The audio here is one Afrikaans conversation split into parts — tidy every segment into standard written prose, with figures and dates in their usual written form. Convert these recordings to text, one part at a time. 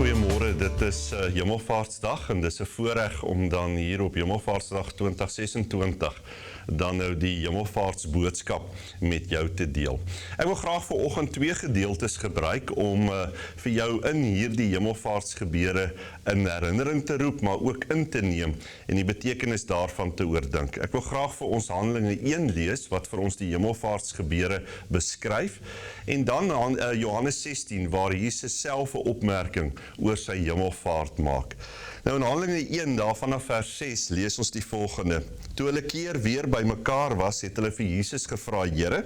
Goeiemôre, dit is Hemelvaartsdag en dis 'n voorreg om dan hier op Hemelvaartsdag 2026 dan nou die Hemelvaartsboodskap met jou te deel. Ek wil graag vanoggend 2 gedeeltes gebruik om vir jou in hierdie Hemelvaartsgebeure in herinnering te roep, maar ook in te neem en die betekenis daarvan te oordink. Ek wil graag vir ons Handelinge 1 lees wat vir ons die Hemelvaartsgebeure beskryf en dan Johannes 16 waar Jesus self 'n opmerking oor sy hemelvaart maak. Nou in Handelinge 1 daar vanaf vers 6 lees ons die volgende. Toe hulle keer weer by mekaar was, het hulle vir Jesus gevra, Here,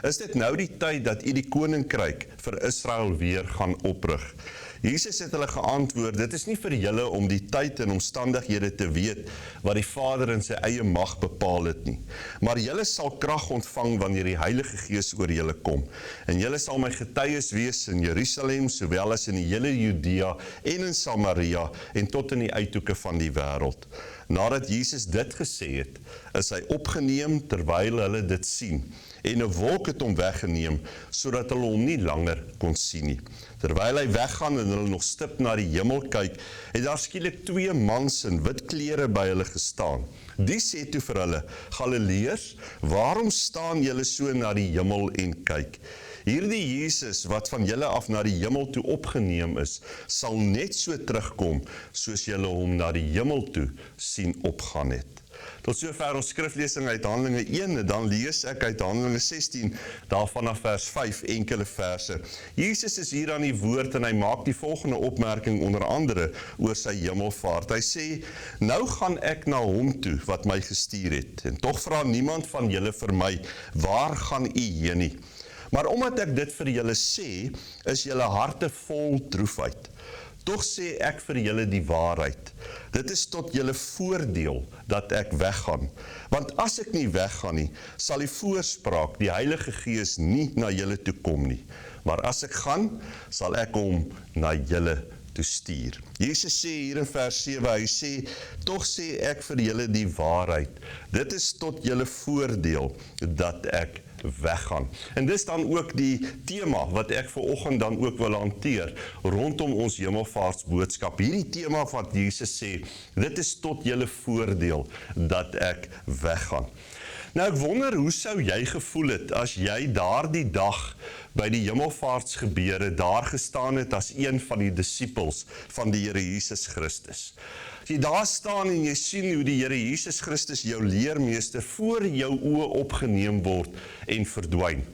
is dit nou die tyd dat u die koninkryk vir Israel weer gaan oprig? Jesus het hulle geantwoord, dit is nie vir julle om die tyd en omstandighede te weet wat die Vader in sy eie mag bepaal het nie. Maar julle sal krag ontvang wanneer die Heilige Gees oor julle kom. En julle sal my getuies wees in Jerusalem, sowel as in die hele Judea en in Samaria en tot in die uithoeke van die wêreld. Nadat Jesus dit gesê het, is hy opgeneem terwyl hulle dit sien. En 'n wolk het hom weggeneem, sodat hulle hom nie langer kon sien nie. Terwyl hy weggaan en hulle nog stip na die hemel kyk, het daar skielik 2 mans in wit klere by hulle gestaan. Die sê toe vir hulle, Galileërs, waarom staan julle so na die hemel en kyk? Hierdie Jesus wat van julle af na die hemel toe opgeneem is, sal net so terugkom, soos julle hom na die hemel toe sien opgaan het. Tot sover ons skriflesing uit Handelinge 1, en dan lees ek uit Handelinge 16, daar vanaf vers 5 enkele verse. Jesus is hier aan die woord en hy maak die volgende opmerking onder andere oor sy hemelvaart. Hy sê, nou gaan ek na hom toe wat my gestuur het, en tog vra niemand van julle vir my, waar gaan u heen nie? Maar omdat ek dit vir julle sê, is julle harte vol droefheid. Tog sê ek vir julle die waarheid. Dit is tot julle voordeel dat ek weggaan. Want as ek nie weggaan nie, sal die voorspraak, die Heilige Gees, nie na julle toe kom nie. Maar as ek gaan, sal ek hom na julle toe stuur. Jesus sê hier in vers 7, hy sê, tog sê ek vir julle die waarheid. Dit is tot julle voordeel dat ek weggaan. En dis dan ook die tema wat ek vanoggend dan ook wil hanteer rondom ons hemelvaartsboodskap. Hierdie tema wat Jesus sê, dit is tot julle voordeel dat ek weggaan. Nou ek wonder, hoe sou jy gevoel het as jy daardie dag by die hemelvaartsgebeure daar gestaan het as een van die disippels van die Here Jesus Christus? As jy daar staan en jy sien hoe die Here Jesus Christus, jou leermeester, voor jou oë opgeneem word en verdwyn.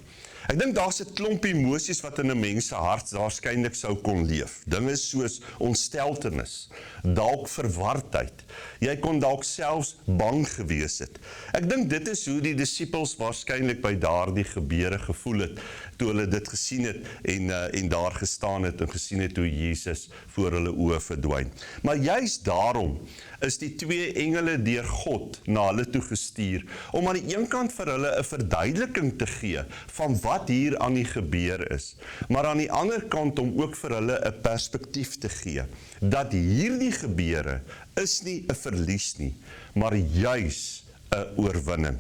Ek dink daar's 'n klomp emosies wat in 'n mens se hart waarskynlik sou kon leef. Dinge soos ontsteltenis, dalk verwardheid. Jy kon dalk selfs bang gewees het. Ek dink dit is hoe die disippels waarskynlik by daardie gebeure gevoel het, toe hulle dit gesien het en daar gestaan het en gesien het hoe Jesus voor hulle oë verdwyn. Maar juist daarom is die 2 engele deur God na hulle toe gestuur, om aan die een kant vir hulle 'n verduideliking te gee van wat hier aan die gebeur is, maar aan die ander kant om ook vir hulle 'n perspektief te gee, dat hierdie gebeure is nie 'n verlies nie, maar juis 'n oorwinning.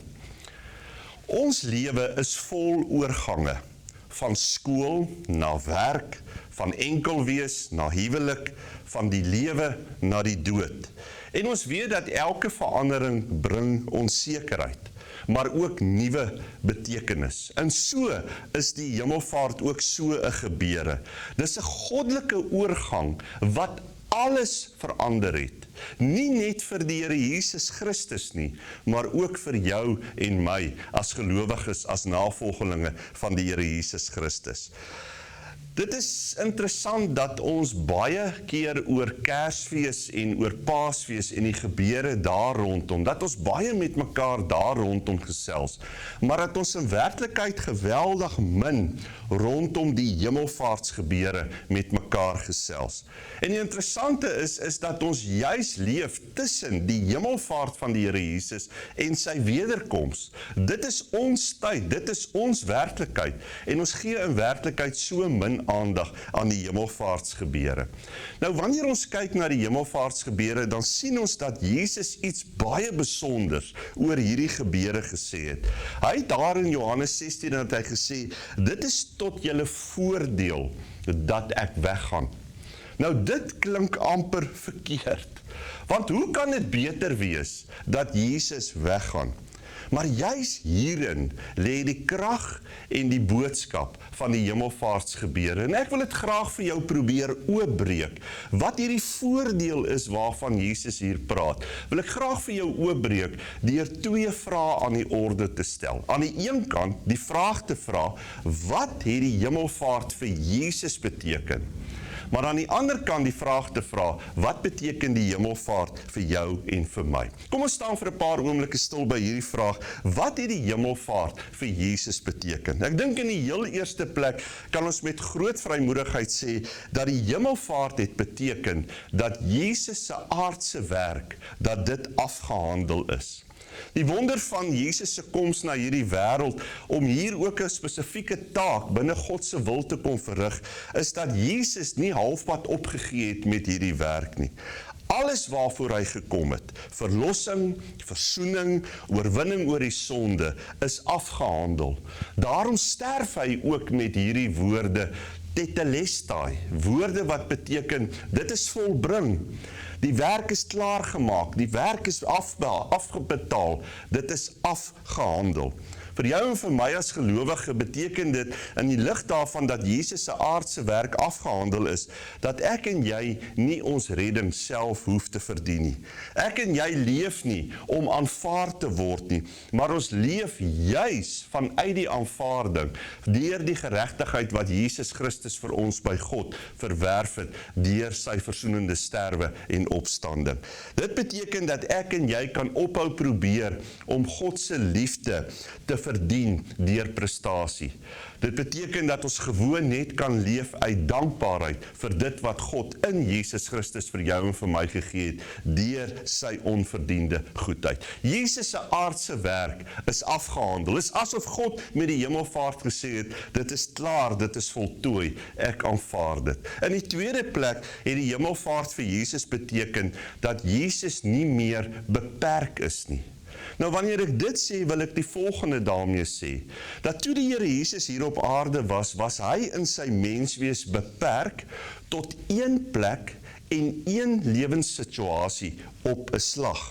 Ons lewe is vol oorgange, van skool na werk, van enkelwees na huwelik, van die lewe na die dood. En ons weet dat elke verandering bring onsekerheid, maar ook nuwe betekenis. En so is die hemelvaart ook so 'n gebeure. Dis 'n goddelike oorgang wat alles verander het. Nie net vir die Here Jesus Christus nie, maar ook vir jou en my as gelowiges, as navolgelinge van die Here Jesus Christus. Dit is interessant dat ons baie keer oor Kersfees en oor Paasfees en die gebeure daar rondom, dat ons baie met mekaar daar rondom gesels, maar dat ons in werklikheid geweldig min rondom die hemelvaartsgebeure met mekaar gesels. En die interessante is dat ons juis leef tussen die hemelvaart van die Here Jesus en sy wederkoms. Dit is ons tyd, dit is ons werklikheid, en ons gee in werklikheid so min aandag aan die hemelvaartsgebeure. Nou wanneer ons kyk na die hemelvaartsgebeure, dan sien ons dat Jesus iets baie besonders oor hierdie gebeure gesê het. Hy het daar in Johannes 16 het hy gesê, dit is tot julle voordeel dat ek weggaan. Nou dit klink amper verkeerd. Want hoe kan dit beter wees dat Jesus weggaan? Maar juis hierin lê die krag en die boodskap van die hemelvaartsgebeure. En ek wil dit graag vir jou probeer oopbreek. Wat hierdie voordeel is waarvan Jesus hier praat, wil ek graag vir jou oopbreek deur 2 vrae aan die orde te stel. Aan die een kant die vraag te vra, wat het die hemelvaart vir Jesus beteken? Maar aan die ander kant die vraag te vra, wat beteken die hemelvaart vir jou en vir my? Kom ons staan vir 'n paar oomblikke stil by hierdie vraag, wat het die hemelvaart vir Jesus beteken? Ek dink in die heel eerste plek kan ons met groot vrymoedigheid sê, dat die hemelvaart het beteken, dat Jesus se aardse werk, dat dit afgehandel is. Die wonder van Jesus se koms na hierdie wêreld, om hier ook 'n spesifieke taak binne God se wil te kon verrig, is dat Jesus nie halfpad opgegee het met hierdie werk nie. Alles waarvoor hy gekom het, verlossing, versoening, oorwinning oor die sonde, is afgehandel. Daarom sterf hy ook met hierdie woorde, tetelestai, woorde wat beteken, dit is volbring. Die werk is klaargemaak, die werk is afgebetaal, dit is afgehandel. Vir jou en vir my as gelowige beteken dit in die lig daarvan dat Jesus se aardse werk afgehandel is, dat ek en jy nie ons redding self hoef te verdien nie. Ek en jy leef nie om aanvaar te word nie, maar ons leef juis vanuit die aanvaarding, deur die geregtigheid wat Jesus Christus vir ons by God verwerf het, deur sy versoenende sterwe en opstanding. Dit beteken dat ek en jy kan ophou probeer om God se liefde te verdien deur prestasie. Dit beteken dat ons gewoon net kan leef uit dankbaarheid vir dit wat God in Jesus Christus vir jou en vir my gegee het, deur sy onverdiende goedheid. Jesus se aardse werk is afgehandel. Dit is asof God met die hemelvaart gesê het, dit is klaar, dit is voltooi, ek aanvaar dit. In die tweede plek het die hemelvaart vir Jesus beteken, dat Jesus nie meer beperk is nie. Nou wanneer ek dit sê, wil ek die volgende daarmee sê, dat toe die Here Jesus hier op aarde was hy in sy menswees beperk tot een plek en een lewenssituasie op 'n slag.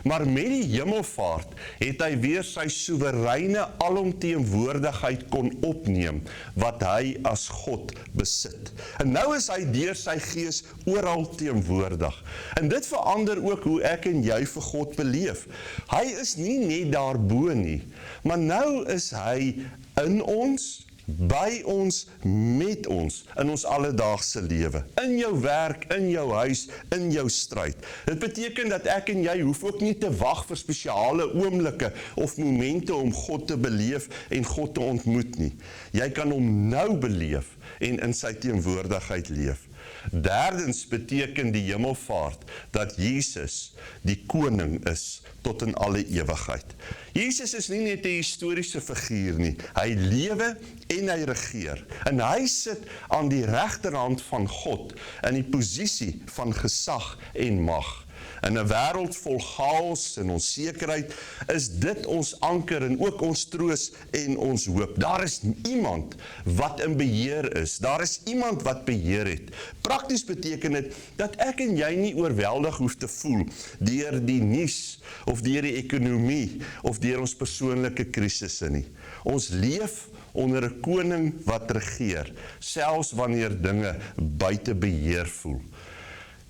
Maar met die hemelvaart het hy weer sy soewereine alomteenwoordigheid kon opneem, wat hy as God besit. En nou is hy deur sy gees oral teenwoordig. En dit verander ook hoe ek en jy vir God beleef. Hy is nie net daarbo nie, maar nou is hy in ons, by ons, met ons, in ons alledaagse lewe, in jou werk, in jou huis, in jou stryd. Dit beteken dat ek en jy hoef ook nie te wag vir spesiale oomblikke of momente om God te beleef en God te ontmoet nie. Jy kan hom nou beleef en in sy teenwoordigheid leef. Derdens beteken die hemelvaart dat Jesus die koning is tot in alle ewigheid. Jesus is nie net 'n historiese figuur nie, hy lewe en hy regeer. En hy sit aan die regterhand van God in die posisie van gesag en mag. In 'n wêreld vol chaos en onsekerheid is dit ons anker en ook ons troos en ons hoop. Daar is iemand wat in beheer is. Daar is iemand wat beheer het. Prakties beteken dit dat ek en jy nie oorweldig hoef te voel deur die nuus of deur die ekonomie of deur ons persoonlike krisisse nie. Ons leef onder 'n koning wat regeer, selfs wanneer dinge buite beheer voel.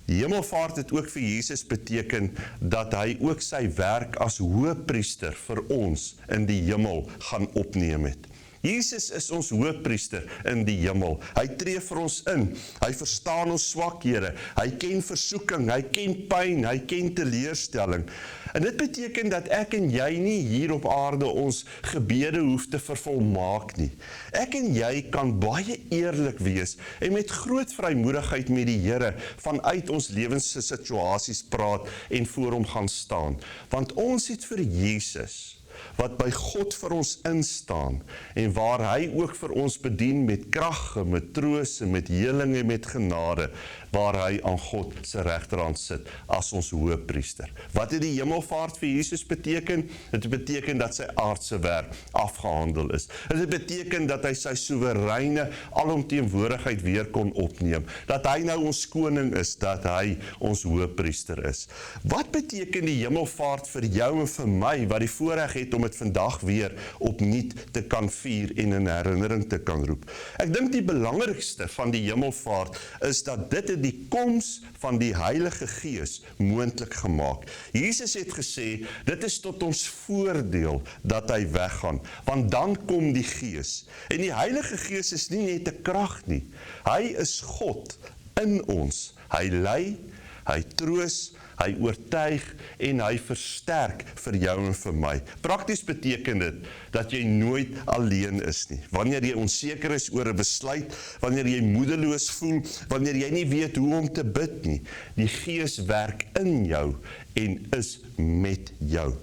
Die hemelvaart het ook vir Jesus beteken dat hy ook sy werk as hoëpriester vir ons in die hemel gaan opneem het. Jesus is ons hoëpriester in die hemel. Hy tree vir ons in. Hy verstaan ons swakhede. Hy ken versoeking, hy ken pyn, hy ken teleurstelling. En dit beteken dat ek en jy nie hier op aarde ons gebede hoef te vervolmaak nie. Ek en jy kan baie eerlik wees en met groot vrymoedigheid met die Here vanuit ons lewenssituasies praat en voor hom gaan staan. Want ons het vir Jesus wat by God vir ons instaan, en waar hy ook vir ons bedien met krag, en met troos, en met heling en met genade, waar hy aan God se regterhand sit as ons hoëpriester. Wat het die hemelvaart vir Jesus beteken? Dit beteken dat sy aardse werk afgehandel is. Dit beteken dat hy sy soewereine alomteenwoordigheid weer kon opneem, dat hy nou ons koning is, dat hy ons hoëpriester is. Wat beteken die hemelvaart vir jou en vir my, wat die voorreg het om dit vandag weer opnuut te kan vier en in herinnering te kan roep? Ek dink die belangrikste van die hemelvaart is dat dit die koms van die Heilige Gees moontlik gemaak. Jesus het gesê, dit is tot ons voordeel dat hy weggaan, want dan kom die Gees. En die Heilige Gees is nie net 'n krag nie. Hy is God in ons. Hy lei, hy troos, hy oortuig en hy versterk vir jou en vir my. Prakties beteken dit dat jy nooit alleen is nie. Wanneer jy onseker is oor 'n besluit, wanneer jy moedeloos voel, wanneer jy nie weet hoe om te bid nie, die Gees werk in jou en is met jou.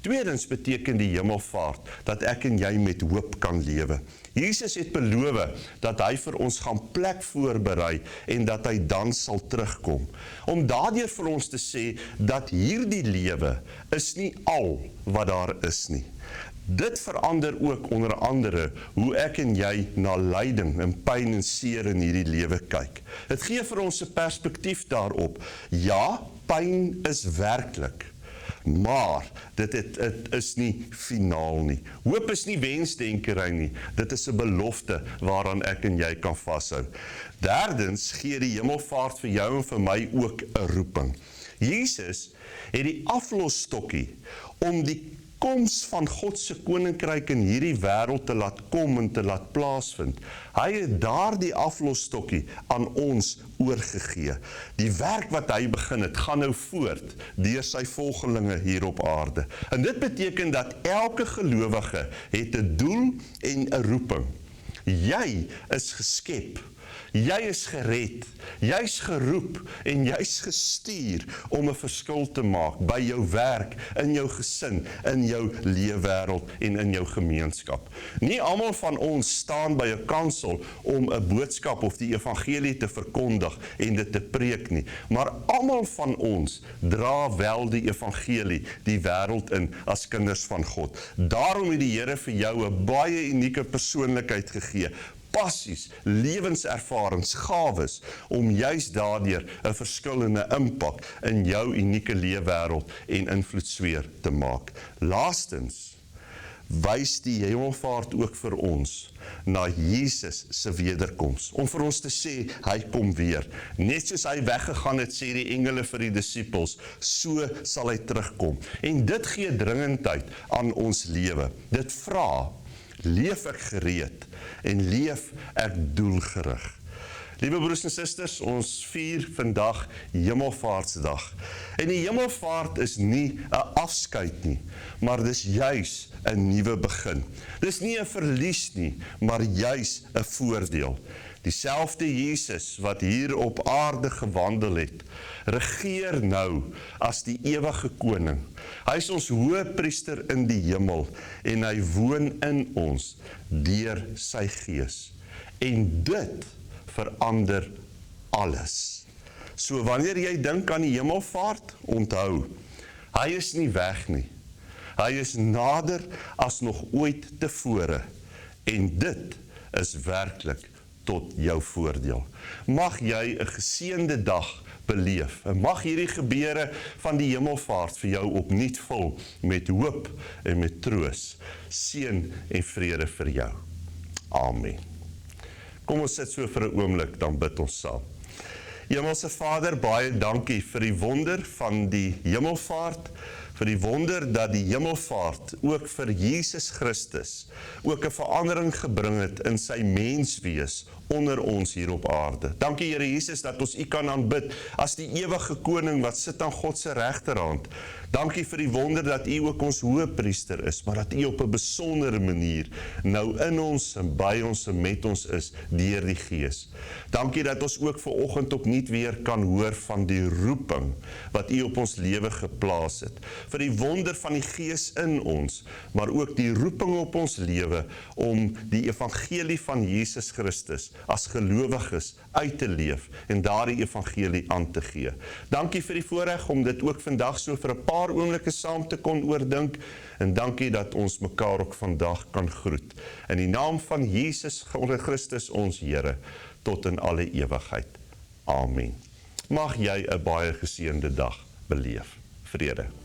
Tweedens beteken die hemelvaart dat ek en jy met hoop kan lewe. Jesus het beloof dat hy vir ons gaan plek voorberei en dat hy dan sal terugkom. Om daardeur vir ons te sê dat hierdie lewe is nie al wat daar is nie. Dit verander ook onder andere hoe ek en jy na lyding en pyn en seer in hierdie lewe kyk. Dit gee vir ons 'n perspektief daarop. Ja, pyn is werklik. Maar dit is nie finaal nie. Hoop is nie wensdenkery nie. Dit is 'n belofte waaraan ek en jy kan vashou. Derdens gee die hemelvaart vir jou en vir my ook 'n roeping. Jesus het die aflosstokkie om die koms van God se koninkryk in hierdie wêreld te laat kom en te laat plaasvind. Hy het daardie aflosstokkie aan ons oorgegee. Die werk wat hy begin het, gaan nou voort deur sy volgelinge hier op aarde. En dit beteken dat elke gelowige het 'n doel en 'n roeping. Jy is geskep. Jy is gered, jy's geroep en jy's gestuur om 'n verskil te maak by jou werk, in jou gesin, in jou leefwêreld en in jou gemeenskap. Nie almal van ons staan by 'n kansel om 'n boodskap of die evangelie te verkondig en dit te preek nie, maar almal van ons dra wel die evangelie die wêreld in as kinders van God. Daarom het die Here vir jou 'n baie unieke persoonlikheid gegee, passies, lewenservarings, gawes, om juist daardeur 'n verskil en 'n impak in jou unieke leefwêreld en invloedsfeer te maak. Laastens, wys die hemelvaart ook vir ons na Jesus se wederkoms, om vir ons te sê, hy kom weer. Net soos hy weggegaan het, sê die engele vir die disippels, so sal hy terugkom. En dit gee dringendheid aan ons lewe. Dit vra, leef ek gereed en leef ek doelgerig. Liewe broers en susters, ons vier vandag Hemelvaartsdag. En die hemelvaart is nie 'n afskeid nie, maar dis juis 'n nuwe begin. Dis nie 'n verlies nie, maar juis 'n voordeel. Dieselfde Jesus wat hier op aarde gewandel het, regeer nou as die ewige koning. Hy is ons hoëpriester in die hemel en hy woon in ons deur sy Gees. En dit verander alles. So wanneer jy dink aan die hemelvaart, onthou, hy is nie weg nie. Hy is nader as nog ooit tevore. En dit is werklik tot jou voordeel. Mag jy 'n geseënde dag beleef. En mag hierdie gebeure van die hemelvaart vir jou opnuut vul met hoop en met troos, seën en vrede vir jou. Amen. Kom ons sit so vir 'n oomblik, dan bid ons saam. Hemelse Vader, baie dankie vir die wonder van die hemelvaart, vir die wonder dat die hemelvaart ook vir Jesus Christus ook 'n verandering gebring het in sy menswees onder ons hier op aarde. Dankie Here Jesus dat ons U kan aanbid as die ewige koning wat sit aan God se regterhand. Dankie vir die wonder dat U ook ons hoëpriester is, maar dat U op 'n besondere manier nou in ons en by ons en met ons is deur die Gees. Dankie dat ons ook vanoggend opnuut weer kan hoor van die roeping wat U op ons lewe geplaas het. Vir die wonder van die Gees in ons, maar ook die roeping op ons lewe om die evangelie van Jesus Christus as gelowiges uit te leef en daardie evangelie aan te gee. Dankie vir die voorreg om dit ook vandag so vir 'n paar oomblikke saam te kon oordink en dankie dat ons mekaar ook vandag kan groet. In die naam van Jesus Christus ons Here tot in alle ewigheid. Amen. Mag jy 'n baie geseënde dag beleef. Vrede.